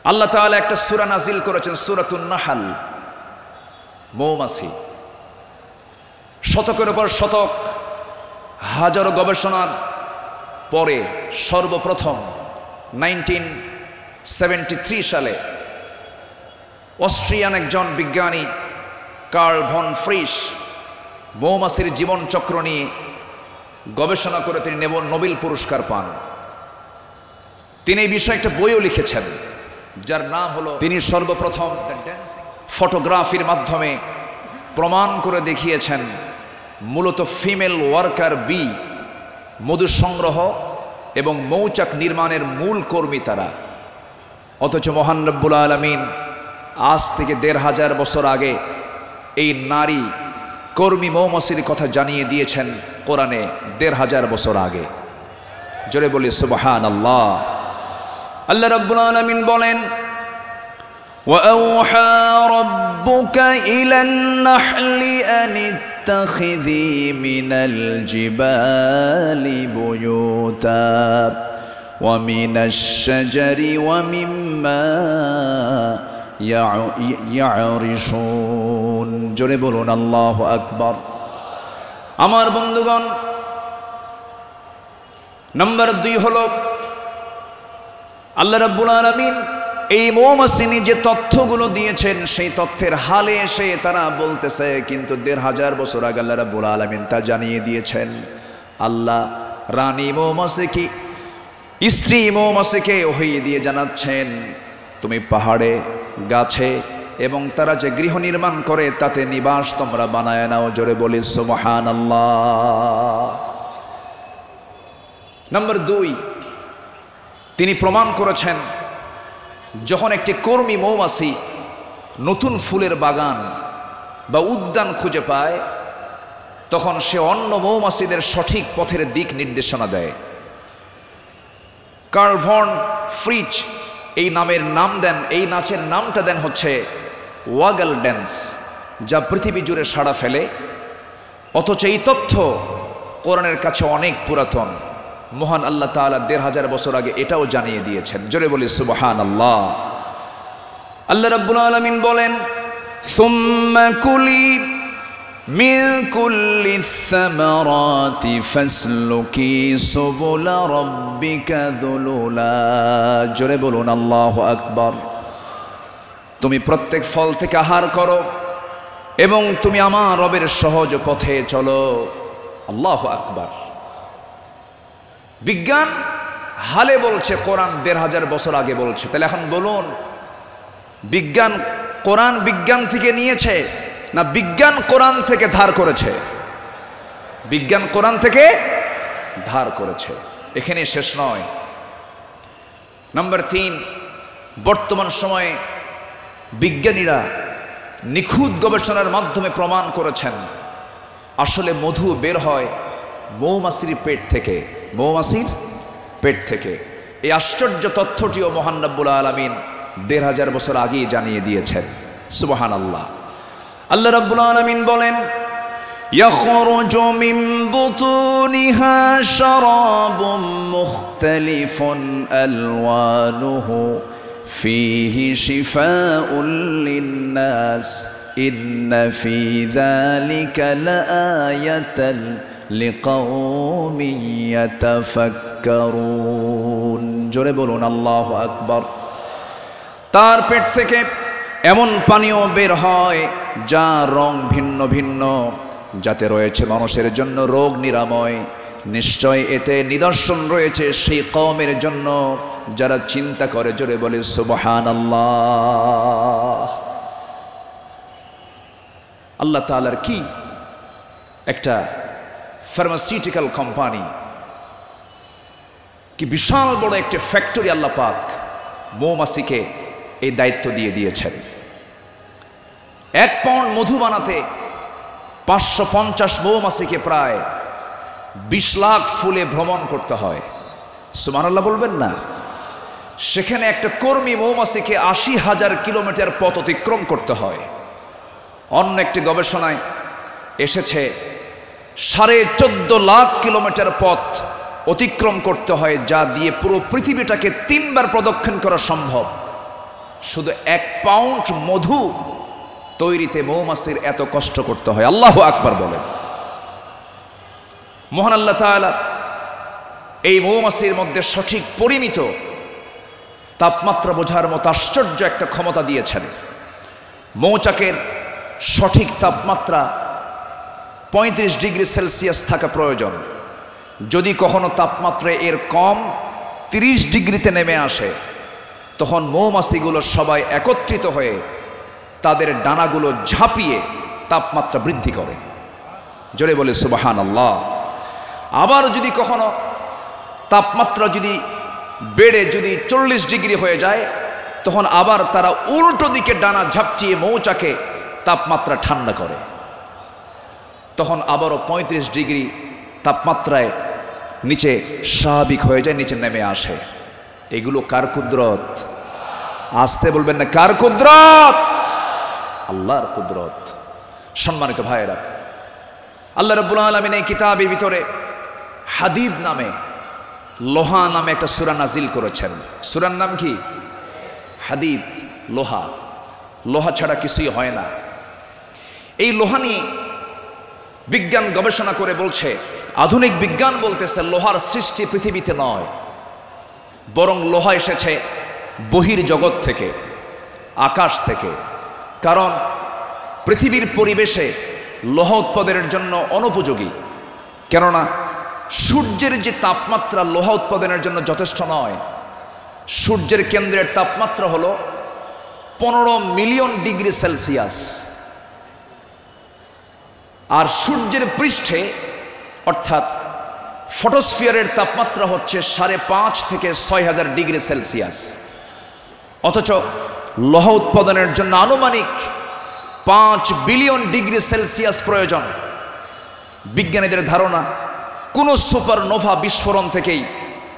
আল্লাহ তাআলা একটা সূরা নাজিল করেছেন, সূরাতুন নাহল, মৌমাছি। শতকের উপর শতক, হাজারো গবেষণার পরে সর্বপ্রথম 1973 সালে অস্ট্রিয়ান একজন বিজ্ঞানী কার্ল ভন ফ্রিশ মৌমাছির জীবনচক্র নিয়ে গবেষণা করে তিনি নোবেল পুরস্কার পান। তিনি এই বিষয়ে একটা বইও লিখেছেন, যার নাম হলো, তিনি সর্বপ্রথম ফটোগ্রাফির মাধ্যমে প্রমাণ করে দেখিয়েছেন মূলত ফিমেল ওয়ার্কার বি, মধু সংগ্রহ এবং মৌচাক নির্মাণের মূল কর্মী তারা। অথচ মহান রব্বুল আলামিন আজ থেকে ১৫০০ বছর আগে এই নারী কর্মী মৌমাছির কথা জানিয়ে দিয়েছেন কোরআনে ১৫০০ বছর আগে। জোরে বলি সুবহানাল্লাহ। আল্লাহ রাব্বুল আলামিন বলেন, وَأَوْحَى رَبُّكَ إِلَى النَّحْلِ أَنِ اتَّخِذِي مِنَ الْجِبَالِ بُيُوتًا وَمِنَ الشَّجَرِ وَمِمَّا يَعْرِشُونَ। জোরে বলুন আল্লাহু আকবার। আমার বন্ধুগণ, নাম্বার 2 হলো আল্লাহ রাব্বুল আলামিন এই মৌমাছি যে তথ্যগুলো দিয়েছেন সেই তথ্যের হালে এসে তারা বলতেছে, কিন্তু ১৫০০ বছর আগে আল্লাহ রাব্বুল আলামিন তা জানিয়ে দিয়েছেন। আল্লাহ রানী মৌমাছিকে, স্ত্রী মৌমাছিকে ওহী দিয়ে জানাচ্ছেন, তুমি পাহাড়ে, গাছে এবং তারা যে গৃহ নির্মাণ করে তাতে নিবাস তোমরা বানায় নাও। জোরে বলি সুবহানাল্লাহ। নাম্বার 2, তিনি প্রমাণ করেছেন যখন একটি কর্মী মৌমাছি নতুন ফুলের বাগান বা উদ্যান খুঁজে পায়, তখন সে অন্য মৌমাছিদের সঠিক পথের দিক নির্দেশনা দেয়। কার্ল ভন ফ্রিশ এই নাচের নামটা দেন হচ্ছে ওয়াগল ড্যান্স, যা পৃথিবী জুড়ে সাড়া ফেলে। অথচ এই তথ্য কোরআনের কাছে অনেক পুরাতন। মহান আল্লাহ তাআলা ১৫০০ বছর আগে এটাও জানিয়ে দিয়েছেন। জোরে বলি সুবহানাল্লাহ। আল্লাহ রাব্বুল আলামিন বলেন, সুম্মা কুলি মিন কুল্লিস সামারাতি ফাসলুকি সুবুলা রাব্বিকা যুলুলা। জোরে বলুন আল্লাহু আকবার। তুমি প্রত্যেক ফল থেকে আহার করো এবং তুমি আমার রবের সহজ পথে চলো। আল্লাহু আকবার। বিজ্ঞান হালে বলছে, কোরআন ১৫০০ বছর আগে বলছে। তাহলে এখন বলুন, বিজ্ঞান কোরআন বিজ্ঞান থেকে নিয়েছে না বিজ্ঞান কোরআন থেকে ধার করেছে? বিজ্ঞান কোরআন থেকে ধার করেছে। এখানে শেষ নয়। নাম্বার 3, বর্তমান সময়ে বিজ্ঞানীরা নিখুঁত গবেষণার মাধ্যমে প্রমাণ করেছেন আসলে মধু বের হয় মৌমাছির পেট থেকে, মৌমাছির পেট থেকে। এই আশ্চর্য তথ্যটিও মহান রব্বুল আলামিন ১৫০০ বছর আগেই জানিয়ে দিয়েছেন। সুবহানাল্লাহ। আল্লাহ রব্বুল আলামিন বলেন, ইয়াখরুজু মিন বুতুনিহা শারাবুম মুখতালিফুন আলওয়ানুহু ফীহি শিফাউন লিন-নাস ইন্না ফী যালিকা লাআয়াতান লিকাওমিন ইয়াতাফাক্কারুন। জোরে বলুন আল্লাহু আকবার। তার পেট থেকে এমন পানীয় বের হয় যার রং ভিন্ন ভিন্ন, যাতে রয়েছে মানুষের জন্য রোগ নিরাময়। নিশ্চয় এতে নিদর্শন রয়েছে সেই কওমের জন্য যারা চিন্তা করে। জোরে বলে সুবহানাল্লাহ। আল্লাহ তাআলার কি একটা ফার্মাসিউটিক্যাল কোম্পানি, কি বিশাল বড় একটা ফ্যাক্টরি আল্লাহ পাক মৌমাছিকে এই দায়িত্ব দিয়ে দিয়েছেন। 1 পাউন্ড মধু বানাতে 550 মৌমাছিকে প্রায় 20 লাখ ফুলে ভ্রমণ করতে হয়। সুবহানাল্লাহ বলবেন না? সেখানে একটা কর্মী মৌমাছিকে 80,000 কিলোমিটার পথ অতিক্রম করতে হয়। অন্য একটি গবেষণায় এসেছে 14.5 লাখ কিলোমিটার পথ অতিক্রম করতে হয়, যা দিয়ে পুরো পৃথিবীটাকে 3 বার প্রদক্ষিণ করা সম্ভব। শুধু 1 পাউন্ড মধু তৈরিতে মৌমাছির এত কষ্ট করতে হয়। আল্লাহু আকবার বলেন। মহান আল্লাহ তাআলা এই মৌমাছির মধ্যে সঠিক পরিমিত তাপমাত্রা বোঝার মতো আশ্চর্য একটা ক্ষমতা দিয়েছেন। মৌচাকের সঠিক তাপমাত্রা 35 ডিগ্রি সেলসিয়াস থাকা প্রয়োজন। যদি কখনো তাপমাত্রা এর কম 30 ডিগ্রিতে নেমে আসে, তখন মৌমাছিগুলো সবাই একত্রিত হয়ে তাদের ডানাগুলো ঝাঁপিয়ে তাপমাত্রা বৃদ্ধি করে। জোরে বলে সুবহানাল্লাহ। আবার যদি কখনো তাপমাত্রা যদি বেড়ে যদি 40 ডিগ্রি হয়ে যায়, তখন আবার তারা উল্টো দিকে ডানা ঝাপটিয়ে মৌচাকে তাপমাত্রা ঠান্ডা করে। তখন আবারও 35 ডিগ্রি তাপমাত্রায় নিচে স্বাভাবিক হয়ে যায়, নিচে নেমে আসে। এগুলো কার কুদরত? আসতে বলবেন না, কার কুদরত? আল্লাহর কুদরত। সম্মানিত ভাইয়েরা, আল্লাহ রাব্বুল আলামিন এই কিতাবের ভিতরে হাদিদ নামে, লোহা নামে একটা সূরা নাজিল করেছেন। সূরার নাম কি? হাদিদ, লোহা। লোহা ছাড়া কিছুই হয় না। এই লোহা নিয়ে বিজ্ঞান গবেষণা করে বলছে, আধুনিক বিজ্ঞান বলতেছে লোহার সৃষ্টি পৃথিবীতে নয়, বরং লোহা এসেছে বহির্জগৎ থেকে, আকাশ থেকে। কারণ পৃথিবীর পরিবেশে লোহা উৎপাদনের জন্য অনুপযোগী। কেননা সূর্যের যে তাপমাত্রা লোহা উৎপাদনের জন্য যথেষ্ট নয়। সূর্যের কেন্দ্রের তাপমাত্রা হলো 15 মিলিয়ন ডিগ্রি সেলসিয়াস, আর সূর্যের পৃষ্ঠে অর্থাৎ ফটোস্ফিয়ারের তাপমাত্রা হচ্ছে 5.5 থেকে 6,000 ডিগ্রি সেলসিয়াস। অথচ লোহা উৎপাদনের জন্য আনুমানিক 5 বিলিয়ন ডিগ্রি সেলসিয়াস প্রয়োজন। বিজ্ঞানীদের ধারণা কোনো সুপারনোভা বিস্ফোরণ থেকেই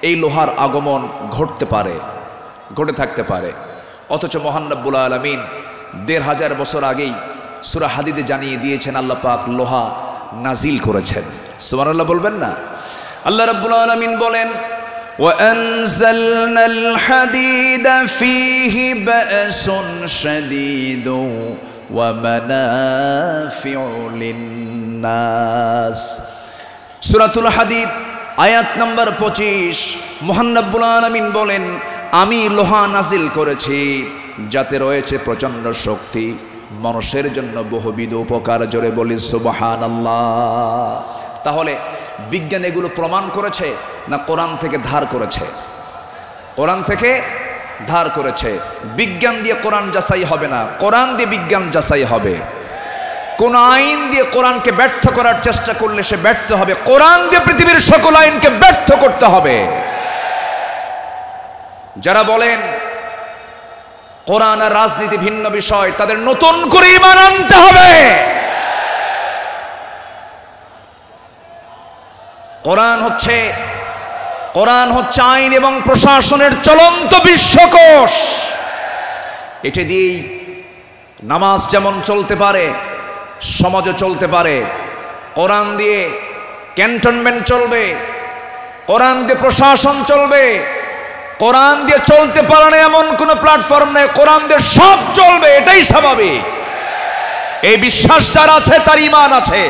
এই লোহার আগমন ঘটে থাকতে পারে। অথচ মহান রব্বুল আলামিন 1500 বছর আগেই সূরা হাদিদে জানিয়ে দিয়েছেন আল্লাহ পাক লোহা নাজিল করেছেন। সুবহানাল্লাহ বলবেন না? আল্লাহ রাব্বুল আলামিন বলেন, وَأَنزَلْنَا الْحَدِيدَ فِيهِ بَأْسٌ شَدِيدٌ وَمَنَافِعُ لِلنَّاسِ। সূরাতুল হাদিদ আয়াত নম্বর 25। মহান রব্বুল আলামিন বলেন, আমি লোহা নাজিল করেছি যাতে রয়েছে প্রচণ্ড শক্তি, মানুষের জন্য বহুবিধ উপকার। জোরে বলি সুবহানাল্লাহ। তাহলে বিজ্ঞান এগুলো প্রমাণ করেছে না কোরআন থেকে ধার করেছে? কোরআন থেকে ধার করেছে। বিজ্ঞান দিয়ে কোরআন যাচাই হবে না, কোরআন দিয়ে বিজ্ঞান যাচাই হবে। কোন আইন দিয়ে কোরআনকে ব্যর্থ করার চেষ্টা করলে সে ব্যর্থ হবে। কোরআন দিয়ে পৃথিবীর সকল আইনকে ব্যর্থ করতে হবে। যারা বলেন কোরআন আর রাজনীতি ভিন্ন বিষয়, তাদের নতুন করে ঈমান আনতে হবে। কোরআন হচ্ছে আইন এবং প্রশাসনের চলন্ত বিশ্বকোষ। এটা দিয়েই নামাজ যেমন চলতে পারে, সমাজও চলতে পারে। কোরআন দিয়ে ক্যান্টনমেন্ট চলবে, কোরআন দিয়ে প্রশাসন চলবে। কোরআন দিয়ে চলতে পারে না এমন কোনো প্ল্যাটফর্ম নেই, কোরআন দিয়ে সব চলবে, এটাই স্বাভাবিক। এই বিশ্বাস যার আছে তার ঈমান আছে,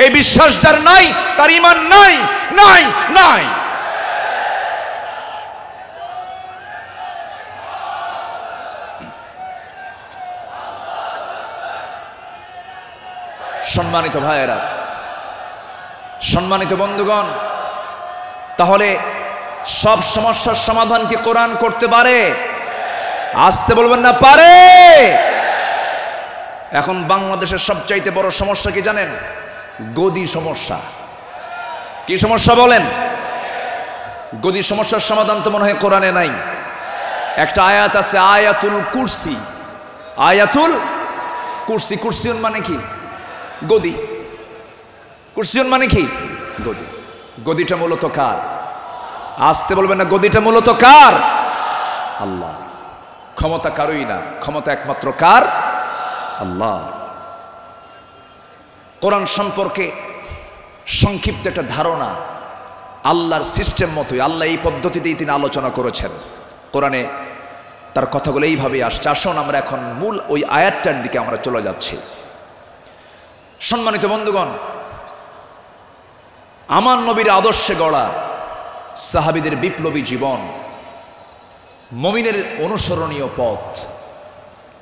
এই বিশ্বাস যার নাই তার ঈমান নাই, নাই, নাই। সম্মানিত ভাইয়েরা, সম্মানিত বন্ধুগণ, তাহলে সব সমস্যার সমাধান কি কোরআন করতে পারে? আসতে বলবেন না, পারে। এখন বাংলাদেশের সবচাইতে বড় সমস্যা কি জানেন? গদি সমস্যা। কি সমস্যা বলেন? গদি সমস্যার সমাধান তো মনে হয় কোরআনে নাই। একটা আয়াত আছে, আয়াতুল কুরসি। আয়াতুল কুরসি। কুরসিউন মানে কি? গদি। কুরসিউন মানে কি? গদি। গদিটা মূলত কার? আসতে বলবেন না, গদিটা মূলত কার? আল্লাহ। ক্ষমতা কারোই না, ক্ষমতা একমাত্র কার? আল্লাহ। কোরআন সম্পর্কে সংক্ষিপ্ত একটা ধারণা আল্লাহর সিস্টেম মতোই, আল্লাহ এই পদ্ধতিতেই তিনি আলোচনা করেছেন। কোরআনে তার কথাগুলো এইভাবে আসছে। আসুন আমরা এখন মূল ওই আয়াতটার দিকে আমরা চলে যাচ্ছি। সম্মানিত বন্ধুগণ, আমার নবীর আদর্শে গড়া সাহাবীদের বিপ্লবী জীবন, মুমিনের অনুসরণীয় পথ।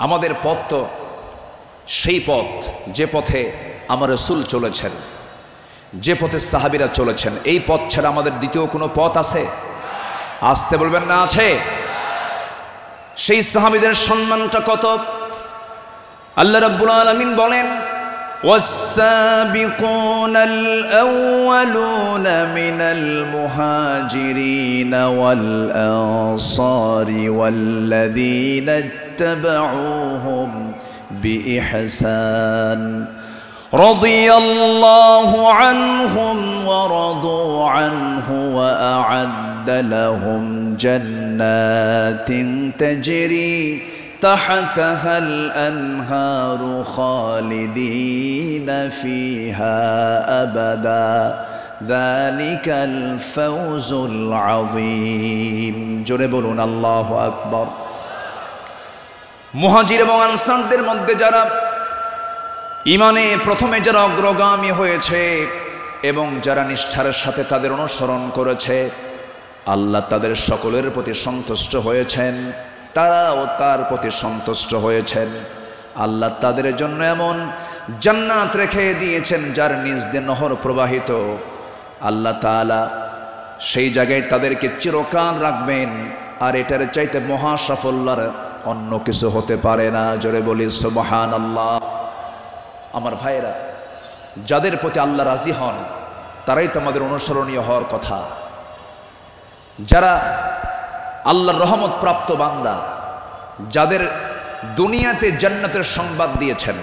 আমাদের পথ তো সেই পথ যে পথে আমার রাসূল চলেছেন, যে পথে সাহাবীরা চলেছেন। এই পথ ছাড়া আমাদের দ্বিতীয় কোনো পথ আছে? আসতে বলবেন না আছে? সেই সাহাবীদের সম্মানটা কত! আল্লাহ রাব্বুল আলামিন বলেন, والسابقون الأولون من المهاجرين والأنصار والذين اتبعوهم بإحسان رضي الله عنهم ورضوا عنه وأعد لهم جنات تجري تحتها الأنهار خالدين فيها أبدا ذلك الفوز العظيم জোরে বলুন আল্লাহু আকবার। মুহাজির এবং আনসারদের মধ্যে যারা ঈমানে প্রথমে যারা অগ্রগামী হয়েছে এবং যারা নিষ্ঠার সাথে তাদের অনুসরণ করেছে, আল্লাহ তাদের সকলের প্রতি সন্তুষ্ট হয়েছেন, তারাও তার প্রতি সন্তুষ্ট হয়েছেন। আল্লাহ তাদের জন্য এমন জান্নাত রেখে দিয়েছেন যার নিজ দিয়ে নহর প্রবাহিত। আল্লাহ তাআলা সেই জায়গায় তাদেরকে চিরকাল রাখবেন, আর এটার চাইতে মহা সাফল্যের অন্য কিছু হতে পারে না। জোরে বলি সুবহানাল্লাহ। আমার ভাইয়েরা, যাদের প্রতি আল্লাহ রাজি হন তারাই তো আমাদের অনুসরণীয় হওয়ার কথা। যারা আল্লাহর রহমত প্রাপ্ত বান্দা, যাদের দুনিয়াতে জান্নাতের সংবাদ দিয়েছেন,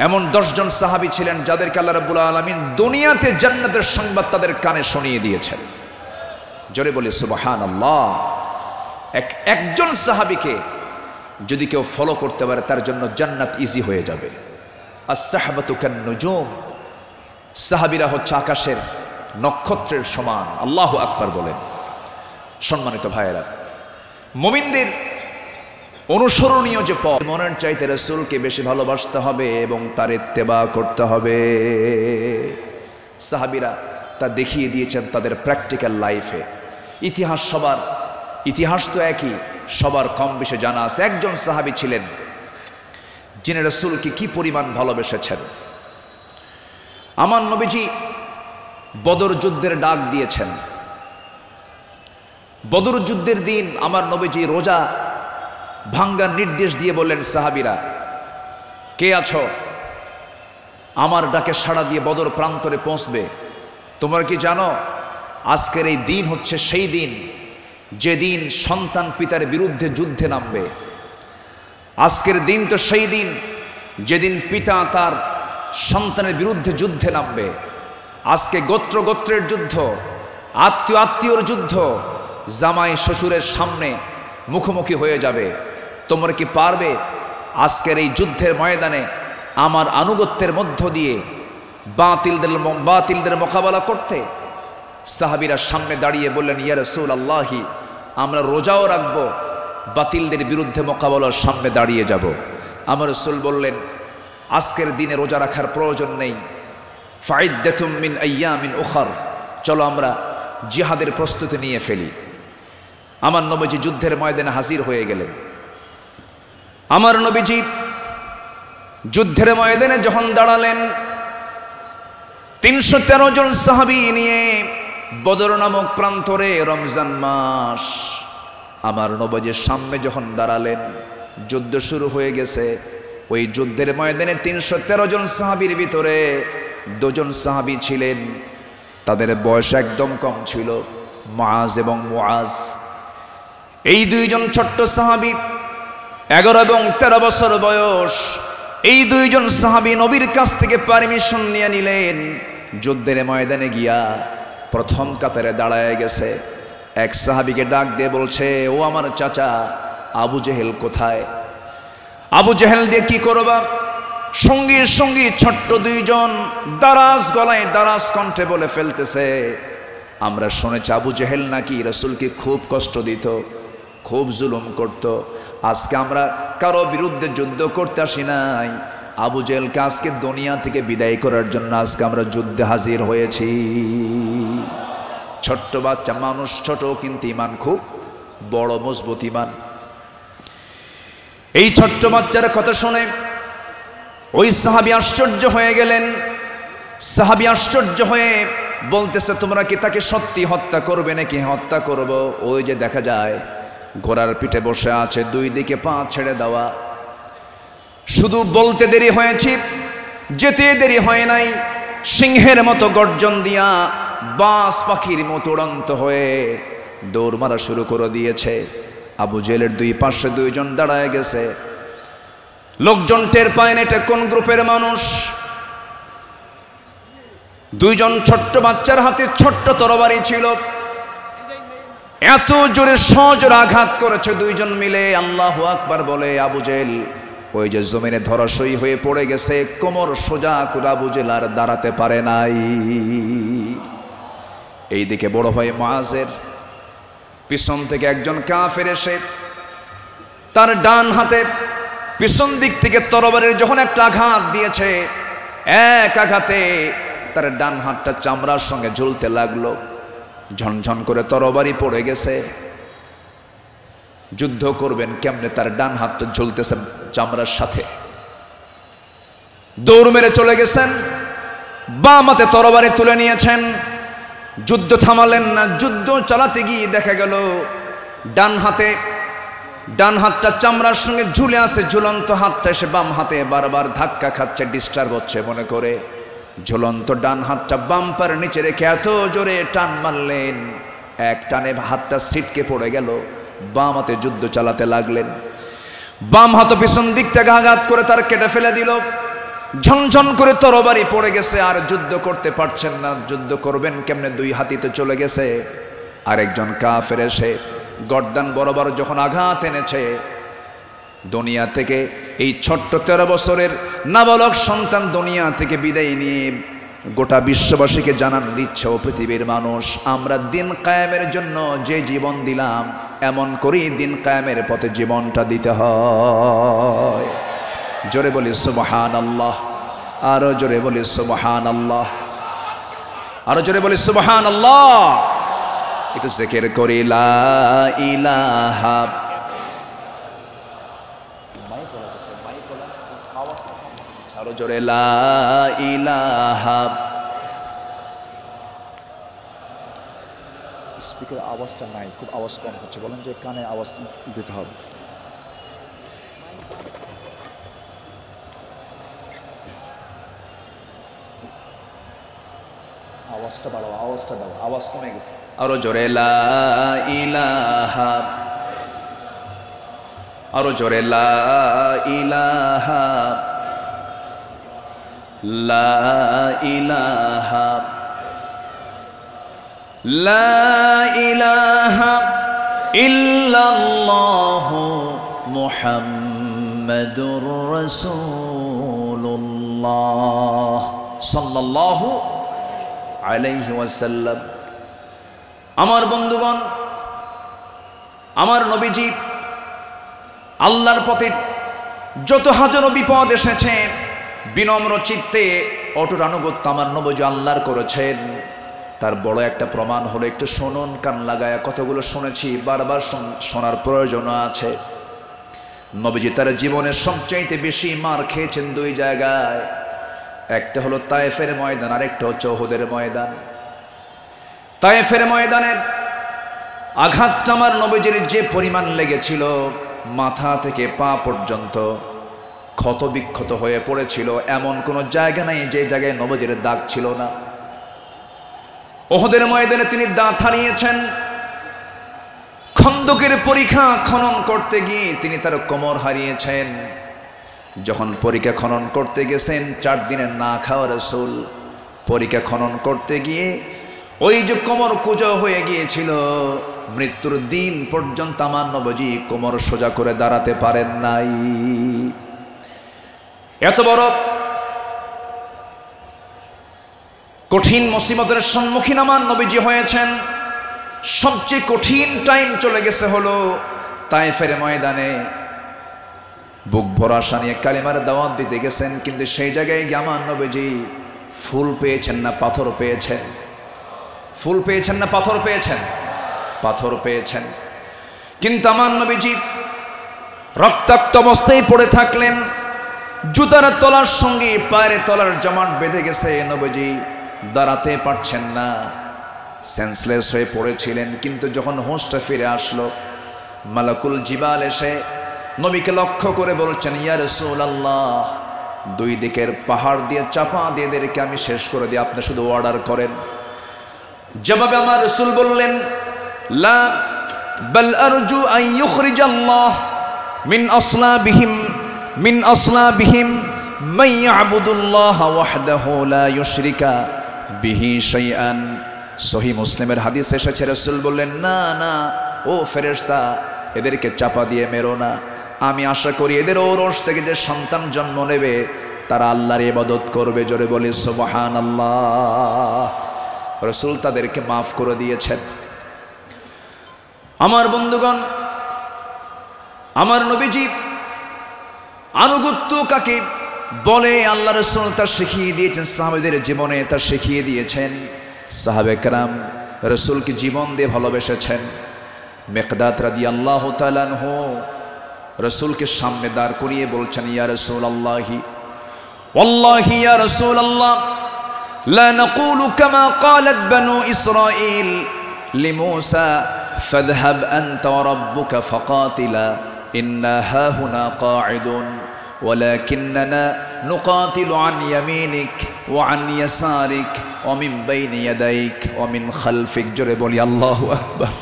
এমন 10 জন সাহাবী ছিলেন যাদেরকে আল্লাহ রাব্বুল আলামিন দুনিয়াতে জান্নাতের সংবাদ তাদের কানে শুনিয়ে দিয়েছেন। জোরে বলি সুবহানাল্লাহ। একজন সাহাবীকে যদি কেউ ফলো করতে পারে তার জন্য জান্নাত ইজি হয়ে যাবে। আস-সাহবাতু কান-নুজুম, সাহাবীরা হচ্ছে আকাশের নক্ষত্রের সমান। আল্লাহু আকবার বলেন। সম্মানিত ভাইয়েরা, মুমিনদের অনুসরণীয় যে পথ, মনের চাইতে রাসূলকে বেশি ভালোবাসতে হবে এবং তার ইত্তেবা করতে হবে। সাহাবীরা তা দেখিয়ে দিয়েছেন তাদের প্র্যাকটিক্যাল লাইফে। ইতিহাস তো একই, সবার কম বেশি জানা আছে। একজন সাহাবী ছিলেন যিনি রাসূলকে কি পরিমাণ ভালোবেসেছেন। আমার নবীজি বদর যুদ্ধের ডাক দিয়েছেন। বদর যুদ্ধের দিন আমার নবীজি রোজা ভাঙ্গার নির্দেশ দিয়ে বললেন, সাহাবীরা কে আছো, আমার ডাকে সাড়া দিয়ে বদর প্রান্তরে পৌঁছবে। তোমরা কি জানো আজকের এই দিন হচ্ছে সেই দিন যেদিন সন্তান পিতার বিরুদ্ধে যুদ্ধে নামবে। আজকের দিন তো সেই দিন যেদিন পিতা তার সন্তানের বিরুদ্ধে যুদ্ধে নামবে। আজকে গোত্রের যুদ্ধ, আত্মীয়র যুদ্ধ, জামাই শ্বশুরের সামনে মুখোমুখি হয়ে যাবে। তোমরা কি পারবে আজকের এই যুদ্ধের ময়দানে আমার আনুগত্যের মধ্য দিয়ে বাতিলদের মোকাবেলা করতে? সাহাবীরা সামনে দাঁড়িয়ে বললেন, ইয়া রাসূলুল্লাহি, আমরা রোজাও রাখবো, বাতিলদের বিরুদ্ধে মোকাবেলার সামনে দাঁড়িয়ে যাব। আমার রাসূল বললেন, আজকের দিনে রোজা রাখার প্রয়োজন নেই। ফাইদ্দাতুম মিন আইয়ামিন উখার, চলো আমরা জিহাদের প্রস্তুতি নিয়ে ফেলি। আমার নবীজি যুদ্ধের ময়দানে হাজির হয়ে গেলেন। আমার নবীজি যুদ্ধের ময়দানে যখন দাঁড়ালেন, 313 জন সাহাবী নিয়ে বদর নামক প্রান্তরে, রমজান মাস, আমার নবীজির সামনে যখন দাঁড়ালেন, যুদ্ধ শুরু হয়ে গেছে। ওই যুদ্ধের ময়দানে 313 জন সাহাবীর ভিতরে 2 জন সাহাবী ছিলেন, তাদের বয়স একদম কম ছিল, মুআজ এবং মুআজ। এই 2 জন ছোট্ট সাহাবী, 11 এবং 13 বছর বয়স। এই 2 জন সাহাবী নবীর কাছ থেকে পারমিশন নিয়ে নিলেন, যুদ্ধের ময়দানে গিয়া প্রথম কাতারে দাঁড়ায় গেছে। এক সাহাবীকে ডাক দিয়ে বলছে, ও আমার চাচা আবু জেহেল কোথায়? আবু জেহেল দিয়ে কি করবা? সঙ্গী ছোট্ট 2 জন দারাজ গলায় দারাজ কণ্ঠে বলে ফেলতেছে, আমরা শুনেছি আবু জেহেল নাকি রাসূলকে খুব কষ্ট দিত, খুব জুলুম করত। আজকে আমরা কারো বিরুদ্ধে যুদ্ধ করতে আসি নাই, আবু জেহেলকে আজকে দুনিয়া থেকে বিদায় করার জন্য আজকে আমরা যুদ্ধে হাজির হয়েছি। ছোট্ট বাচ্চা মানুষ, ছোট কিন্তু ইমান খুব বড় মজবুত ইমান। এই ছোট্ট বাচ্চার কথা শুনে ওই সাহাবী আশ্চর্য হয়ে গেলেন। সাহাবী আশ্চর্য হয়ে বলতেছে, তোমরা কি তাকে সত্যি হত্যা করবে নাকি? হত্যা করব। ওই যে দেখা যায় ঘোড়ার পিঠে বসে আছে, দুই দিকে পা ছেড়ে দেওয়া। শুধু বলতে দেরি হয়েছে, যেতে দেরি হয় নাই। সিংহের মতো গর্জন দিয়া বাস পাখির মতো উড়ন্ত হয়ে দৌড় মারা শুরু করে দিয়েছে। আবু জেহেলের দুই পাশে দুইজন দাঁড়ায় গেছে। লোকজন টের পায় না এটা কোন গ্রুপের মানুষ। দুইজন ছোট্ট বাচ্চার হাতে ছোট্ট তরবারি ছিল, এত জোরে সজোরে আঘাত করেছে দুইজন মিলে। আল্লাহু আকবার বলে আবু জেহেল ওই যে জমিনে ধরাশয়ী হয়ে পড়ে গেছে। কোমর সোজা করে আবু জেহেল আর দাঁড়াতে পারে নাই। এইদিকে বড় ভাই মুআজের পিছন থেকে একজন কাফের এসে তার ডান হাতে পিছন দিক থেকে তরবারির যখন একটা আঘাত দিয়েছে, এক আঘাতে তার ডান হাতটা চামড়ার সঙ্গে ঝুলতে লাগলো। ঝনঝন করে তরবারি পড়ে গেছে। যুদ্ধ করবেন কেমনে? তার ডান হাতটা ঝুলতেছে চামড়ার সাথে। দৌড় মেরে চলে গেছেন, বাম হাতে তরবারি তুলে নিয়েছেন। যুদ্ধ থামালেন না। যুদ্ধ চালাতে গিয়ে দেখা গেল ডান হাতটা চামড়ার সঙ্গে ঝুলে আছে। ঝুলন্ত হাতটা এসে বাম হাতে বারবার ধাক্কা খাচ্ছে, ডিস্টার্ব হচ্ছে মনে করে ঝুলন্ত ডান হাতটা বাম পার নিচে রেখে এত জোরে টান মারলেন, এক টানে হাতটা ছিটকে পড়ে গেল। বাম হাতে যুদ্ধ চালাতে লাগলেন। বাম হাত পিছন দিক থেকে আঘাত করে তার কেটে ফেলে দিল। ঝনঝন করে তরবারি পড়ে গেছে, আর যুদ্ধ করতে পারছেন না। যুদ্ধ করবেন কেমনে? দুই হাতিতে চলে গেছে। আরেকজন কাফের এসে গর্দান বরাবর যখন আঘাত এনেছে, দুনিয়া থেকে এই ছোট্ট 13 বছরের নাবালক সন্তান দুনিয়া থেকে বিদায় নিয়ে গোটা বিশ্ববাসীকে জানান দিচ্ছে, ও পৃথিবীর মানুষ, আমরা দিন কায়েমের জন্য যে জীবন দিলাম, এমন করেই দিন কায়েমের পথে জীবনটা দিতে হয়। জোরে বলি সুবহানাল্লাহ, আরো জোরে বলি সুবহানাল্লাহ, আরো জোরে বলি সুবহানাল্লাহ। একটু জিকির করি লা ইলাহা, আরো জোরে লা ইলাহা। স্পিকার আওয়াজটা নাই, খুব আওয়াজ কম হচ্ছে, বলেন যে কানে আওয়াজ দিতে হবে। আওয়াজটা বাড়াও, আওয়াজটা দাও, আওয়াজ কমে গেছে। আরো জোরে লা ইলাহা, আরো জোরে লা ইলাহা, লা ইলাহা, লা ইলাহা ইল্লাল্লাহু মুহাম্মাদুর রাসূলুল্লাহ সাল্লাল্লাহু আলাইহি ওয়াসাল্লাম। আমার বন্ধুগণ, আমার নবীজি আল্লাহর পথে যত হাজারো বিপদ এসেছে, বিনম্র চিত্তে অটুট আনুগত্য আমার নবীজি আল্লাহর করেছেন। তার বড় একটা প্রমাণ হলো, একটু শুনুন কান লাগায়া। কতগুলো শুনেছি, বারবার শোনার প্রয়োজন আছে। নবীজি তার জীবনের সবচাইতে বেশি মার খেয়েছেন দুই জায়গায়। একটা হলো তায়েফের ময়দান, আরেকটা হচ্ছে উহুদের ময়দান। তায়েফের ময়দানের আঘাতটা আমার নবীজির যে পরিমাণ লেগেছিল, মাথা থেকে পা পর্যন্ত ক্ষত বিক্ষত হয়ে পড়েছিল। এমন কোনো জায়গা নাই যে জায়গায় নবীজির দাগ ছিল না। উহুদের ময়দানে তিনি দাঁত হারিয়েছেন। খন্দকের পরীক্ষা খনন করতে গিয়ে তিনি তার কোমর হারিয়েছেন। যখন পরীক্ষা খনন করতে গেছেন, 4 দিনের না খাওয়া রাসূল পরীক্ষা খনন করতে গিয়ে ওই যে কোমর কুঁজো হয়ে গিয়েছিল, মৃত্যুর দিন পর্যন্ত আমার নবীজি কোমর সোজা করে দাঁড়াতে পারেন নাই। এত বড় কঠিন মুসিবতের সম্মুখীন আমার নবীজি হয়েছেন। সবচেয়ে কঠিন টাইম চলে গেছে হলো তায়েফের ময়দানে বুক ভরা আশা নিয়ে কালিমার দাওয়াত দিতে গেছেন, কিন্তু সেই জায়গায় গিয়ে আমার নবীজি ফুল পেয়েছেন না পাথর পেয়েছেন? ফুল পেয়েছেন না পাথর পেয়েছেন? পাথর পেয়েছেন। কিন্তু আমার নবীজি রক্তাক্ত অবস্থায় পড়ে থাকলেন, জুতার তলার সঙ্গে পায়ের তলার জমাট বেঁধে গেছে, নবীজি দাঁড়াতে পারছেন না, সেন্সলেস হয়ে পড়েছিলেন। কিন্তু যখন হোঁশটা ফিরে আসলো, মালাকুল জিবাল এসে নবীকে লক্ষ্য করে বলছেন, ইয়া রাসূলুল্লাহ, দুই দিকের পাহাড় দিয়ে চাপা দিয়ে এদেরকে আমি শেষ করে দিই, আপনি শুধু অর্ডার করেন। জবাবে আমার রাসূল বললেন, লা বাল আরজু আন ইউখরিজাল্লাহ মিন আসলাবিহিম মান ইয়াবুদুল্লাহ ওয়াহদাহু লা ইউশরিকা বিহি শাইআন। সহিহ মুসলিমের হাদিস এসেছে, রাসূল বললেন, না না ও ফেরেশতা, এদেরকে চাপা দিয়ে মেরো না। আমি আশা করি এদের ঔরস থেকে যে সন্তান জন্ম নেবে তারা আল্লাহর ইবাদত করবে। জোরে বলি সুবহানাল্লাহ। রাসূল তাদেরকে মাফ করে দিয়েছেন। আমার বন্ধুগণ, আমার নবীজি আনুগত্য কাকে বলে আল্লাহ রাসূল তা শিখিয়ে দিয়েছেন, সাহাবাদের জীবনে তা শিখিয়ে দিয়েছেন। সাহাবে কেরাম রাসূলকে জীবন দিয়ে ভালোবেসেছেন। মিকদাদ রাদিয়াল্লাহু তাআলা আনহু রাসূলকে সামনে দাঁড় করিয়ে বলছেন, ইয়া রাসূলুল্লাহি ওয়াল্লাহি ইয়া রাসূলুল্লাহ লা নাকুলু কামা ক্বালাত বানু ইসরাঈল লিমূসা ফাযহাব আনতা ওয়া রাব্বুকা ফাকাতিলা ইন্না হাহুনা কাঈদুন ওয়ালাকিন্নানা নুকাতিলু আন ইয়ামিনিক ওয়া আন ইয়াসারিক ওয়া মিন বাইনি ইয়াদাইক ওয়া মিন খালফিক। জোরে বলি আল্লাহু আকবার।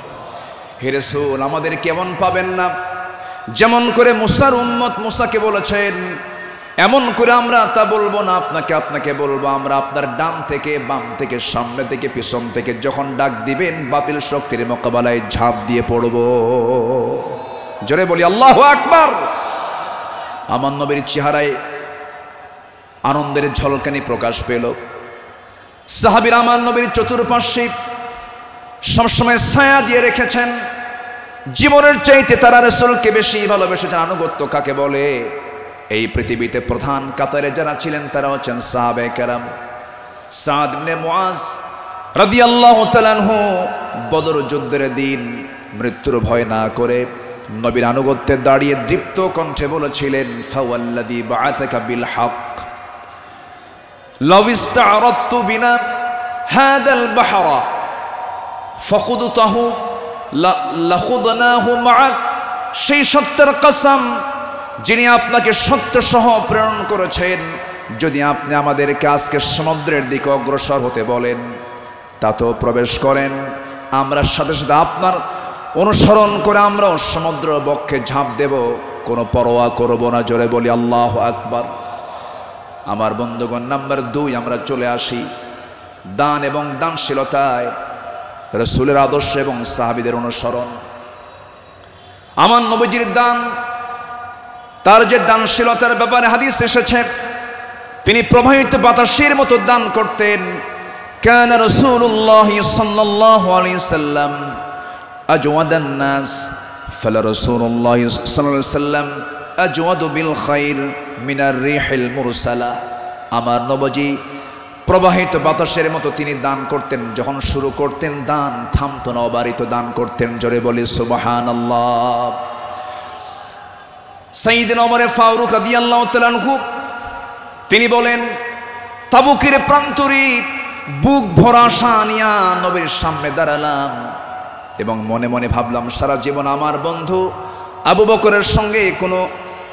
হে রাসূল, আমাদের কেমন পাবেন না, যেমন করে মুসার উম্মত মুসাকে বলেছেন এমন করে আমরা তা বলবো না, আপনাকে বলবো। আমরা আপনার ডান থেকে বাম থেকে সামনে থেকে পিছন থেকে যখন ডাক দিবেন বাতিল শক্তির মোকাবেলায় ঝাঁপ দিয়ে পড়ব। জোরে বলি আল্লাহু আকবার। আমার নবীর চেহারায় আনন্দের ঝলকানি প্রকাশ পেল। সাহাবীরা আমার নবীর চতুর্পার্শ্বে সবসময় ছায়া দিয়ে রেখেছেন। জীবনের চাইতে তারা রাসূলকে বেশি ভালোবেসেছেন। আনুগত্য কাকে বলে? এই পৃথিবীতে প্রধান কাতারে যারা ছিলেন তারা হচ্ছেন সাহাবে কেরাম। সাদ ইবনে মুআজ রাদিয়াল্লাহু তাআলা আনহু বদর যুদ্ধের দিন মৃত্যুর ভয় না করে নবীর আনুগত্যে দাঁড়িয়ে দৃপ্ত কণ্ঠে বলেছিলেন, ফাওয়াল্লাযী বাআসাকা বিল হক লাউ ইসতা'রাদতু বিনা হাযাল বাহরা ফাখুদতাহু লাখুদনাহু মা'আক। সেই সত্যের কসম যিনি আপনাকে সত্য সহ প্রেরণ করেছেন, যদি আপনি আমাদেরকে আজকে সমুদ্রের দিকে অগ্রসর হতে বলেন তাতেও প্রবেশ করেন, আমরা সাথে সাথে আপনার অনুসরণ করে আমরাও সমুদ্র বক্ষে ঝাঁপ দেব, কোনো পরোয়া করব না। জোরে বলি আল্লাহু আকবার। আমার বন্ধুগণ, নাম্বার 2 আমরা চলে আসি দান এবং দানশীলতায় রাসূলের আদর্শ এবং সাহাবীদের অনুসরণ। আমার নবীজির দান, তার যে দানশীলতার ব্যাপারে হাদিস এসেছে, তিনি প্রবাহিত বাতাসের মতো দান করতেন। কানা রাসূলুল্লাহ সাল্লাল্লাহু আলাইহি সাল্লাম আজওয়াদান নাস ফালা রাসূলুল্লাহ সাল্লাল্লাহু আলাইহি সাল্লাম আজওয়াদু বিল খাইর মিনার রিহিল মুরসালা। আমার নবীজি প্রবাহিত বাতাসের মতো তিনি দান করতেন। যখন শুরু করতেন দান থামতো না, অবারিত দান করতেন। জোরে বলি সুবহানাল্লাহ। সাইয়েদনা ওমর ফারুক রাদিয়াল্লাহু তাআলা আনহু তিনি বলেন, তাবুকের প্রান্তরে বুক ভরা আশা নিয়া নবীর সামনে দাঁড়ালাম এবং মনে মনে ভাবলাম, সারা জীবন আমার বন্ধু আবু বকরের সঙ্গে কোনো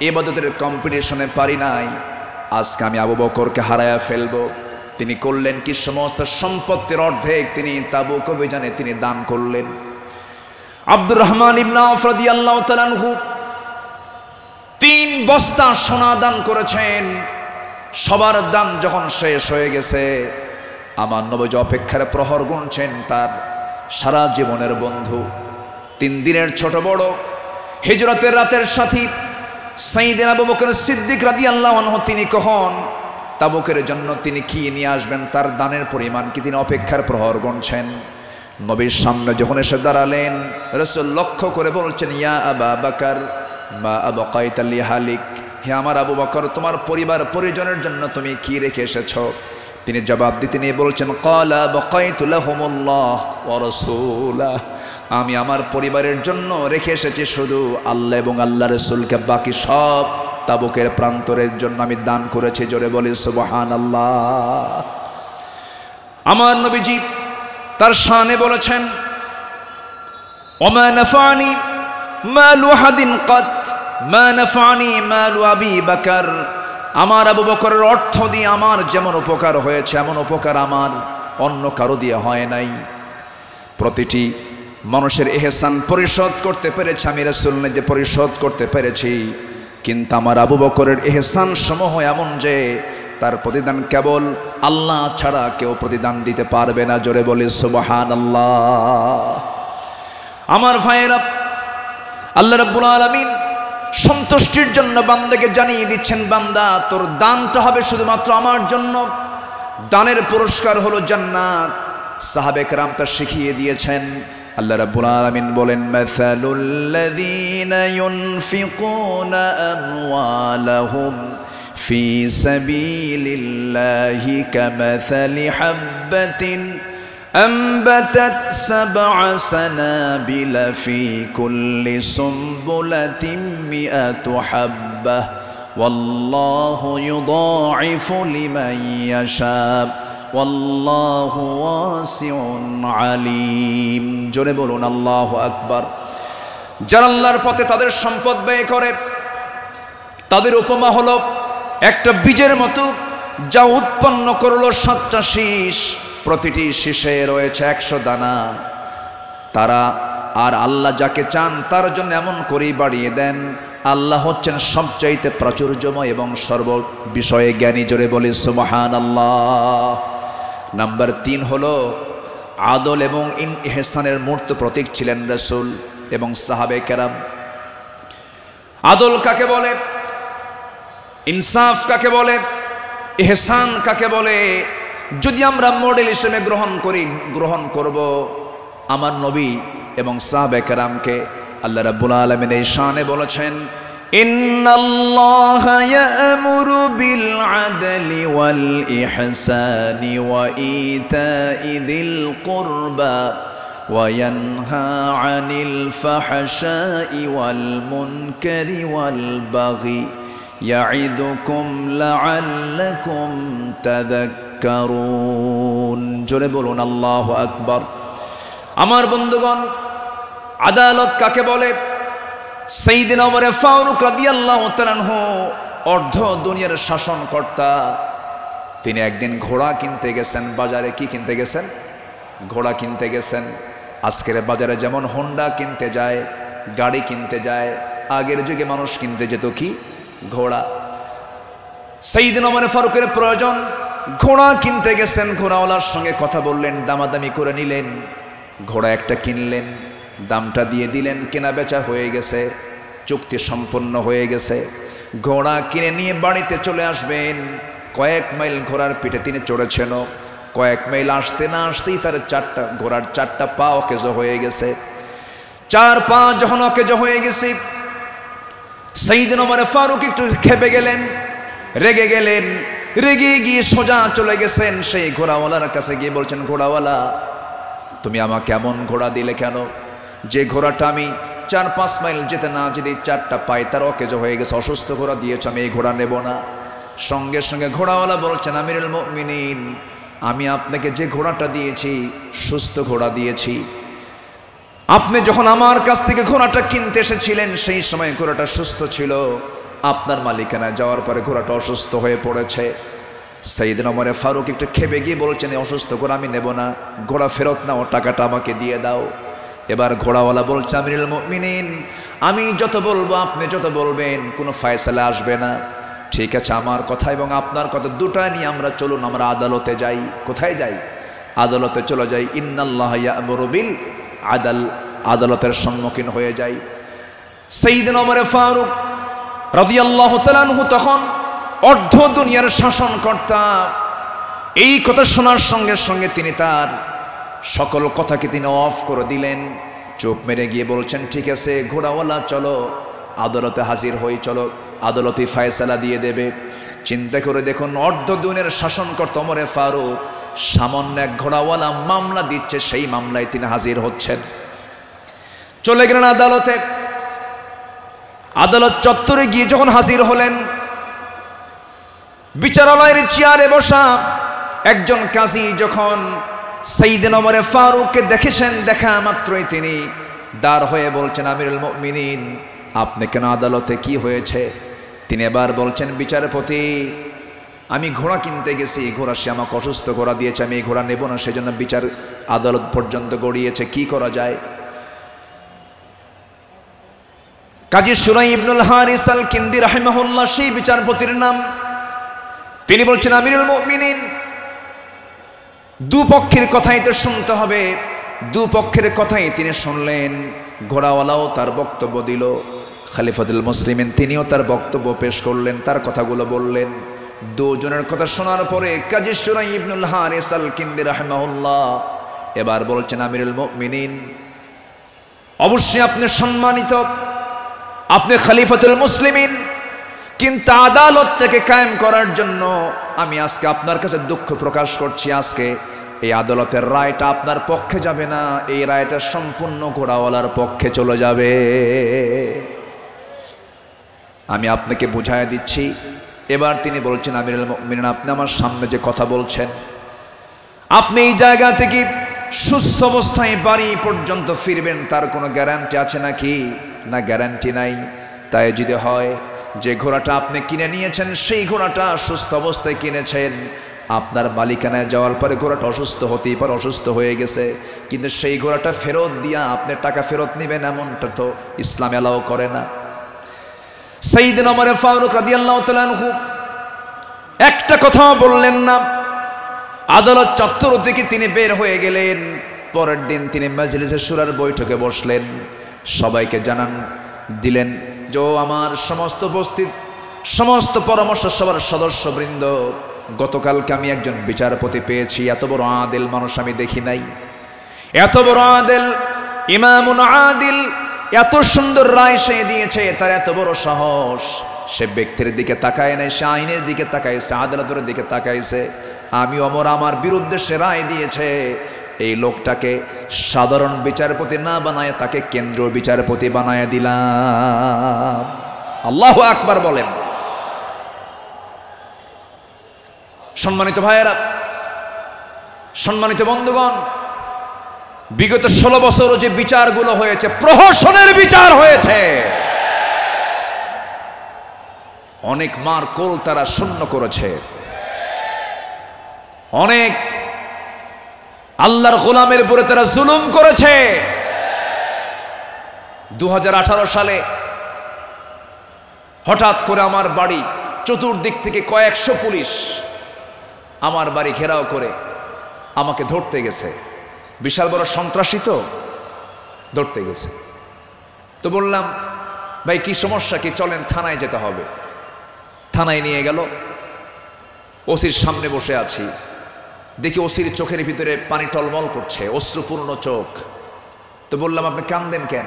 ইবাদতের কম্পিটিশনে পারি নাই, আজকে আমি আবু বকরকে হারায়া ফেলবো। তিনি করলেন কি, সমস্ত সম্পত্তির অর্ধেক তিনি তাবুক অভিযানে তিনি দান করলেন। আব্দুর রহমান ইবনে আওফ রাদিয়াল্লাহু তাআলা আনহু 3 বস্তা সোনা দান করেছেন। সবার দান যখন শেষ হয়ে গেছে, আমার নবী অপেক্ষার প্রহর গুনছেন তার সারা জীবনের বন্ধু, 3 দিনের ছোট বড় হিজরতের রাতের সাথী সাইয়েদনা আবু বকর সিদ্দিক রাদিয়াল্লাহু আনহু তিনি কখন তাবুকের জন্য তিনি কি নিয়ে আসবেন, তার দানের পরিমাণ কি, তিনি অপেক্ষার প্রহর গুনছেন। নবীর সামনে যখন এসে দাঁড়ালেন, রাসূল লক্ষ্য করে বলছেন, ইয়া আবা বকর মা আবকাইতা লিহালিক, হে আমার আবু বকর, তোমার পরিবার পরিজনের জন্য তুমি কি রেখে এসেছো? তিনি জবাব দিতে নিয়ে বলছেন, ক্বালা বাকাইতু লাহুমুল্লাহ ওয়া রাসূলা, আমি আমার পরিবারের জন্য রেখে এসেছি শুধু আল্লাহ এবং আল্লাহ রাসূলকে, বাকি সব তাবুকের প্রান্তরের জন্য আমি দান করেছি। জোরে বলি সুবহানাল্লাহ। আমার নবীজি তার শানে বলেছেন, ওমা নাফানি মালু হাদিন কাত মা নাফানি মালু আবি বকর, আমার আবু বকরের অর্থ দিয়ে আমার যেমন উপকার হয়েছে এমন উপকার আমার অন্য কারো দিয়ে হয় নাই। প্রতিটি মানুষের ইহসান পরিশোধ করতে পেরেছি আমি, রাসূল নিজে পরিশোধ করতে পেরেছি, কিন্তু আমার আবু বকরের ইহসান সমূহ এমন যে তার প্রতিদান কেবল আল্লাহ ছাড়া কেউ প্রতিদান দিতে পারবে না। জোরে বলি সুবহানাল্লাহ। আমার ভাইয়েরা, আল্লাহ রাব্বুল আলামিন সন্তুষ্টির জন্য বান্দাকে জানিয়ে দিচ্ছেন, বান্দা তোর দানটা হবে শুধুমাত্র আমার জন্য, দানের পুরস্কার হলো জান্নাত। সাহাবে কেরাম তা শিখিয়ে দিয়েছেন। আল্লাহ রাব্বুল আলামিন বলেন, মাসালুল লাযীনা ইউনফিকুনা আমওয়ালাহুম ফি সাবিলিল্লাহি কামাসালি হাববাতিন أنبتت 7 سنابل في كل سنبلة 100 حبة والله يضاعف لمن يشاء والله واسع عليم। জোরে বলুন আল্লাহু আকবার। যারা আল্লাহর পথে তাদের সম্পদ ব্যয় করে, তাদের উপমা হলো একটা বীজের মতো যা উৎপন্ন করলো 7টা শীষ, প্রতিটি শীষে রয়েছে 100 দানা। তারা আর আল্লাহ যাকে চান তার জন্য এমন করেই বাড়িয়ে দেন। আল্লাহ হচ্ছেন সবচাইতে প্রাচুর্যময় এবং সর্ব বিষয়ে জ্ঞানী। জোরে বলি সুবহানাল্লাহ। নাম্বার 3 হলো আদল এবং ইহসানের মূর্ত প্রতীক ছিলেন রাসূল এবং সাহাবে কেরাম। আদল কাকে বলে, ইনসাফ কাকে বলে, ইহসান কাকে বলে, যদি আমরা মডেল হিসেবে গ্রহণ করব আমার নবী এবং সাহাবে কেরামকে, আল্লাহ রাব্বুল আলামিন এই শানে বলেছেন, ইন্নাল্লাহা ইয়া'মুরু বিল আদলি ওয়াল ইহসানি ওয়া ইতা'i যিল কুরবা ওয়া ইয়ানহা আনিল ফাহশাই ওয়াল মুনকারি ওয়াল বাগি ইয়া'iদুকুম লা'আল্লাকুম তাযাক্কারুন। জোরে বলুন আল্লাহু আকবার। আমার বন্ধুগণ, আদালত কাকে বলে? সাইয়্যিদিনা ওমর ফারুক রাদিয়াল্লাহু তাআলা আনহু অর্ধ দুনিয়ার শাসনকর্তা, তিনি একদিন ঘোড়া কিনতে গেছেন বাজারে। কি কিনতে গেছেন? ঘোড়া কিনতে গেছেন। আজকের বাজারে যেমন হোন্ডা কিনতে যায়, গাড়ি কিনতে যায়, আগের যুগে মানুষ কিনতে যেত কি? ঘোড়া। সাইয়্যিদিনা ওমর ফারুকের প্রয়োজন, ঘোড়া কিনতে গেছেন। ঘোড়াওয়ালার সঙ্গে কথা বললেন, দামাদামি করে নিলেন, ঘোড়া একটা কিনলেন, দামটা দিয়ে দিলেন, কেনা বেচা হয়ে গেছে, চুক্তি সম্পন্ন হয়ে গেছে। ঘোড়া কিনে নিয়ে বাড়িতে চলে আসবেন। কয়েক মাইল ঘোড়ার পিঠে তিনি চড়েছেন, কয়েক মাইল আসতে না আসতেই তার ঘোড়ার 4টা পা অকেজ হয়ে গেছে। 4 পা যখন অকেজ হয়ে গেছে, সাইয়্যিদিনা ওমর ফারুক একটু খেপে গেলেন, রেগে গেলেন। রেগে গিয়ে সোজা চলে গেছেন সেই ঘোড়াওয়ালার কাছে, গিয়ে বলছেন, ঘোড়াওয়ালা তুমি আমাকে এমন ঘোড়া দিলে কেন? যে ঘোড়াটা আমি 4-5 মাইল যেতে না যদি 4টা পাই তার অকেজ হয়ে গেছে, অসুস্থ ঘোড়া দিয়েছ, আমি এই ঘোড়া নেব না। সঙ্গে সঙ্গে ঘোড়াওয়ালা বলছেন, আমিরুল মুমিনিন, আমি আপনাকে যে ঘোড়াটা দিয়েছি সুস্থ ঘোড়া দিয়েছি। আপনি যখন আমার কাছ থেকে ঘোড়াটা কিনতে এসেছিলেন সেই সময় ঘোড়াটা সুস্থ ছিল, আপনার মালিকানায় যাওয়ার পরে ঘোড়াটা অসুস্থ হয়ে পড়েছে। সাইয়্যিদিনা ওমর ফারুক একটু খেপে গিয়ে বলছেন, অসুস্থ ঘোড়া আমি নেব না, ঘোড়া ফেরত নাও, টাকাটা আমাকে দিয়ে দাও। এবার ঘোড়াওয়ালা বলছে, আমিরুল মুমিনিন, আমি যত বলবো আপনি যত বলবেন কোনো ফায়সালা আসবে না। ঠিক আছে, আমার কথা এবং আপনার কথা দুটা নিয়ে আমরা চলুন, আমরা আদালতে যাই। কোথায় যাই? আদালতে চলে যাই। ইন্নাল্লাহা ইয়া'মুরু বিল আদল, আদালতের সম্মুখীন হয়ে যাই। সাইয়্যিদিনা ওমর ফারুক রাদিয়াল্লাহু তাআলা আনহু তখন অর্ধ দুনিয়ার শাসনকর্তা। এই কথা শোনার সঙ্গে সঙ্গে তিনি তার সকল কথাকে তিনি অফ করে দিলেন, চোখ মেরে গিয়ে বলছেন, ঠিক আছে ঘোড়াওয়ালা চলো আদালতে হাজির হই, চলো আদালতে ফায়সালা দিয়ে দেবে। চিন্তা করে দেখুন, অর্ধ দুনিয়ার শাসনকর্তা ওমরে ফারুক সামান্য এক ঘোড়াওয়ালা মামলা দিচ্ছে, সেই মামলায় তিনি হাজির হচ্ছেন। চলে গেলেন আদালতে। আদালত চত্বরে গিয়ে যখন হাজির হলেন, বিচারালয়ের চেয়ারে বসা একজন কাজী যখন সাইয়েদনা ওমরে ফারুককে দেখেছেন, দেখা মাত্রই তিনি দাঁড় হয়ে বলছেন, আমিরুল মুমিনিন আপনি কেন আদালতে, কি হয়েছে? তিনি এবার বলছেন, বিচারপতি আমি ঘোড়া কিনতে গেছি, ঘোড়া সে আমাকে অসুস্থ ঘোড়া দিয়েছে, আমি এই ঘোড়া নেব না, সেজন্য বিচার আদালত পর্যন্ত গড়িয়েছে, কি করা যায়? কাজী শুরাই ইবনুল হারিস আল কিন্দি রাহিমাহুল্লাহ সেই বিচারপতির নাম। তিনি বলছেন, আমিরুল মুমিনিন দুপক্ষের কথাই তো শুনতে হবে। দুপক্ষের কথাই তিনি শুনলেন। ঘোড়াওয়ালাও তার বক্তব্য দিল, খলিফাতুল মুসলিমিন তিনিও তার বক্তব্য পেশ করলেন, তার কথাগুলো বললেন। দুজনের কথা শোনার পরে কাজী শুরাই ইবনুল হারিস আল কিন্দি রাহিমাহুল্লাহ এবার বলছেন, আমিরুল মুমিনিন অবশ্যই আপনি সম্মানিত, আপনি খলিফাতুল মুসলিমিন, কিন্তু আদালতটাকে কায়েম করার জন্য আমি আজকে আপনার কাছে দুঃখ প্রকাশ করছি। আজকে এই আদালতের রায়টা আপনার পক্ষে যাবে না, এই রায়টা সম্পূর্ণ ঘোড়াওয়ালার পক্ষে চলে যাবে। আমি আপনাকে বুঝাই দিচ্ছি। এবার তিনি বলছেন, আমিরুল মুমিনিন আপনি আমার সামনে যে কথা বলছেন, আপনি এই জায়গা থেকে সুস্থ অবস্থায় বাড়ি পর্যন্ত ফিরবেন তার কোনো গ্যারান্টি আছে নাকি? না, গ্যারান্টি নাই। তাই যদি হয় যে ঘোড়াটা আপনি কিনে নিয়েছেন, সেই ঘোড়াটা সুস্থ অবস্থায় কিনেছেন, আপনার মালিকানায় যাওয়ার পরে ঘোড়াটা অসুস্থ হতেই পারে, অসুস্থ হয়ে গেছে, কিন্তু সেই ঘোড়াটা ফেরত দিয়া আপনি টাকা ফেরত নেবেন, এমনটা তো ইসলাম এলাও করে না। সাইয়েদনা ওমর ফারুক রাদিয়াল্লাহু তাআলা আনহু একটা কথাও বললেন না। আদালত চত্বর থেকে তিনি বের হয়ে গেলেন। পরের দিন তিনি মাজলিসে শুরার বৈঠকে বসলেন, সবাইকে জানান দিলেন যে আমার সমস্ত উপস্থিত সমস্ত পরামর্শ সভার সদস্যবৃন্দ, গতকালকে আমি একজন বিচারপতি পেয়েছি, এত বড় আদিল মানুষ আমি দেখি নাই, এত বড় আদিল, ইমামুন আদিল, এত সুন্দর রায় সে দিয়েছে, তার এত বড় সাহস, সে ব্যক্তির দিকে তাকায় নাই, সে আইনের দিকে তাকাইছে, আদালতের দিকে তাকাইছে। আমি ওমর আমার বিরুদ্ধে সে রায় দিয়েছে, এই লোকটাকে সাধারণ বিচারপতি না বানায় তাকে কেন্দ্রীয় বিচারপতি বানায় দিলাম। আল্লাহু আকবার বলেন। সম্মানিত ভাইয়েরা, সম্মানিত বন্ধুগণ, বিগত 16 বছর যে বিচারগুলো হয়েছে, প্রহসনের বিচার হয়েছে, অনেক মার কোল তারা শূন্য করেছে, অনেক আল্লাহর গোলামের উপরে তারা জুলুম করেছে। 2018 সালে হঠাৎ করে আমার বাড়ি চতুর্দিক থেকে কয়েকশো পুলিশ আমার বাড়ি ঘেরাও করে আমাকে ধরতে গেছে। বিশাল বড় সন্ত্রাসী তো, ধরতে গেছে। তো বললাম, ভাই কি সমস্যা কি, চলেন থানায় যেতে হবে। থানায় নিয়ে গেল। ওসির সামনে বসে আছি, দেখি ওসির চোখের ভিতরে পানি টলমল করছে, অশ্রুপূর্ণ চোখ। তো বললাম, আপনি কান্দেন কেন?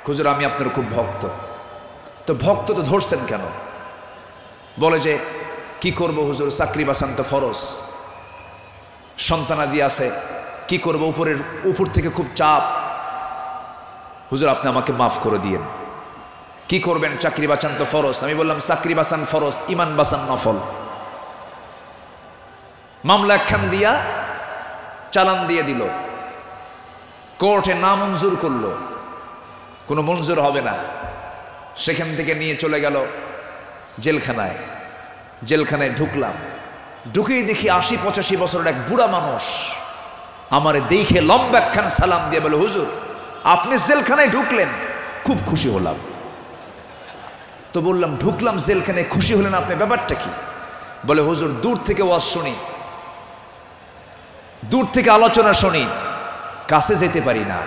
হুজুর আমি আপনার খুব ভক্ত। তো ভক্ত তো ধরছেন কেন? বলে যে কি করব হুজুর, চাকরি বাঁচান তো ফরজ, সন্তানাদি আছে, কি করব, উপর থেকে খুব চাপ, হুজুর আপনি আমাকে মাফ করে দিয়েন। কি করবেন, চাকরি বাঁচান তো ফরজ। আমি বললাম, চাকরি বাঁচান ফরজ, ইমান বাঁচান নফল। মামলা একখান দিয়া চালান দিয়ে দিল, কোর্টে না মঞ্জুর করলো, কোনো মঞ্জুর হবে না। সেখান থেকে নিয়ে চলে গেল জেলখানায়। জেলখানায় ঢুকলাম, ঢুকেই দেখি 80-85 বছরের এক বুড়া মানুষ আমারে দেখে লম্বা একখান সালাম দিয়ে বলে, হুজুর আপনি জেলখানায় ঢুকলেন, খুব খুশি হলাম। তো বললাম, ঢুকলাম জেলখানায়, খুশি হলেন আপনি, ব্যাপারটা কি? বলে, হুজুর দূর থেকে ওয়াজ শুনি, দূর থেকে আলোচনা শুনি, কাছে যেতে পারি না,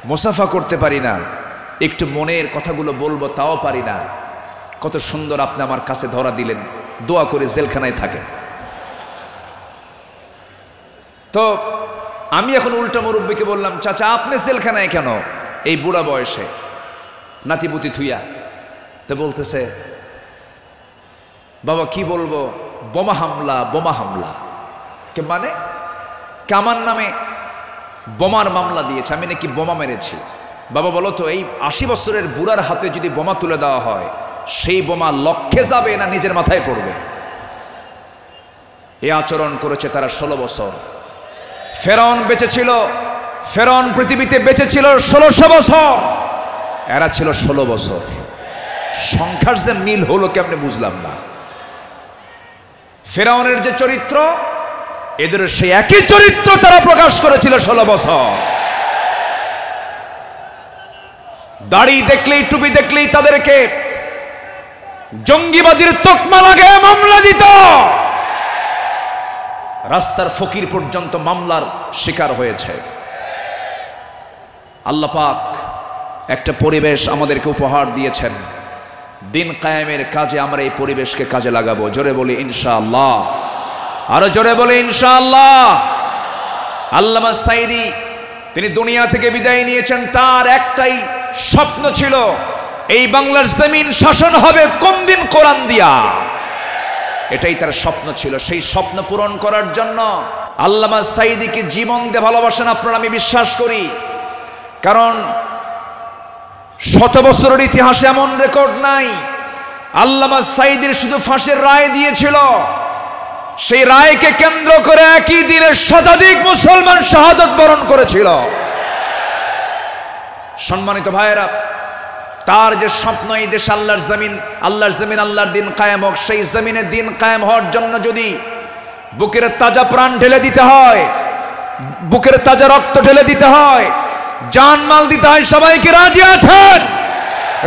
মুসাফা করতে পারি না, একটু মনের কথাগুলো বলবো তাও পারি না। কত সুন্দর আপনি আমার কাছে ধরা দিলেন, দোয়া করে জেলখানায় থাকেন। তো আমি এখন উল্টা মুরব্বীকে বললাম, চাচা আপনি জেলখানায় কেন এই বুড়া বয়সে, নাতিপুতি থুইয়া? তো বলতেছে, বাবা কি বলবো, বোমা হামলা বোমা হামলা। কে মানে? আমার নামে বোমার মামলা দিয়েছে, আমি নাকি বোমা মেরেছি। বাবা বলো তো, এই 80 বছরের বুড়ার হাতে যদি বোমা তুলে দেওয়া হয়, সেই বোমা লক্ষ্যে যাবে না নিজের মাথায় পড়বে? এই আচরণ করেছে তারা 16 বছর। ফেরাউন বেঁচে ছিল, ফেরাউন পৃথিবীতে বেঁচে ছিল 1600 বছর, এরা ছিল 16 বছর। সংখ্যার যে মিল হলো কেমনে বুঝলাম না। ফেরাউনের যে চরিত্র, এদের সেই একই চরিত্র তারা প্রকাশ করেছিল 16 বছর। দাড়ি দেখলেই, টুপি দেখলেই তাদেরকে জঙ্গিবাদীর তকমা লাগে, মামলা দিত। রাস্তার ফকির পর্যন্ত মামলার শিকার হয়েছে। আল্লাহ পাক একটা পরিবেশ আমাদেরকে উপহার দিয়েছেন, দিন কায়েমের কাজে আমরা এই পরিবেশকে কাজে লাগাবো। জোরে বলি ইনশাআল্লাহ, আরো জোরে বলি ইনশাআল্লাহ। আল্লামা সাঈদী তিনি দুনিয়া থেকে বিদায় নিয়েছেন, তার একটাই স্বপ্ন ছিল, এই বাংলার জমিন শাসন হবে কোন দিন? কোরআন দিয়া। এটাই তার স্বপ্ন ছিল। সেই স্বপ্ন পূরণ করার জন্য আল্লামা সাঈদীকে জীবন দিয়ে ভালোবাসেন আপনারা, আমি বিশ্বাস করি। কারণ 100 বছরের ইতিহাসে এমন রেকর্ড নাই। আল্লামা সাঈদীর শুধু ফাঁসির রায় দিয়েছিল, সেই রায়কে কেন্দ্র করে একই দিনে শতাধিক মুসলমান শাহাদত বরণ করেছিল। সম্মানিত ভাইয়েরা, তার যে স্বপ্ন, এই দেশ আল্লাহর জমিন, আল্লাহর জমিন আল্লাহর দিন কায়েম হোক, সেই জমিনে দিন কায়েম হওয়ার জন্য যদি বুকের তাজা প্রাণ ঢেলে দিতে হয়, বুকের তাজা রক্ত ঢেলে দিতে হয়, জানমাল দিতে হয়, সবাইকে রাজি আছেন?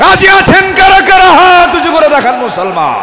রাজি আছেন কারা কারা? হাত উঁচু করে দেখান মুসলমান।